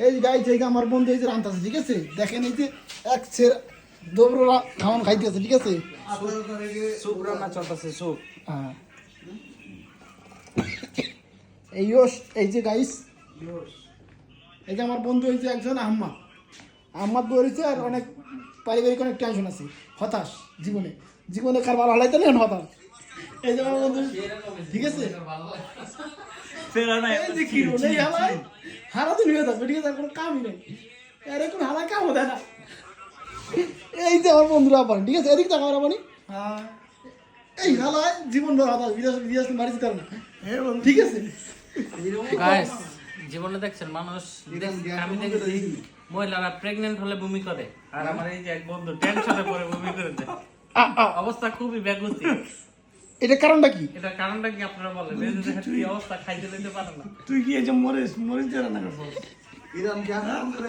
এই গাইছে এই যে আমার বন্ধু এই যে রান্তাছে, ঠিক আছে? দেখেন এই যে এক সের দোবরা খাওয়ান খাইতেছে, ঠিক আছে? সুপ রান্না চলতেছে, সুপ। হ্যাঁ এই যে গাইস, এই যে আমার বন্ধু হয়েছে একজন আহম্মদ বলেছে, আর অনেক পারিবারিক অনেক টেনশন আছে, হতাশ জীবনে কার ভালো হলাইতে নেন হতাশ। এই যে আমার বন্ধু, ঠিক আছে? এই যে কি রোল, এই হালাই হারা দিন হয়ে থাকবে, ঠিক আছে? আর কোনো কামই নেই, আর এখন হালাই কামও দেয় না। এই যে আমার বন্ধুরা আবার, ঠিক আছে? এদিক তাকাও রাবানি, এই হালাই জীবন ভর হতাশ, বিদেশ বাড়ি যেতে পারে না, ঠিক আছে? গাইস, জীবনে দেখছেন মানুষ, আমি দেখছি মহিলারা প্রেগনেন্ট হলে বমি করে, আর আমার এই যে এক বন্ধু টেনশনে পড়ে বমি করে দেয়। অবস্থা খুবই ব্যাকুতি। এটার কারণটা কি? এটার কারণটা কি আপনারা বলেন? এই যে কি অবস্থা, খাইতে দিতে পারে না। তুই কি এই যে মরিচ দিয়ে রান্না করছো?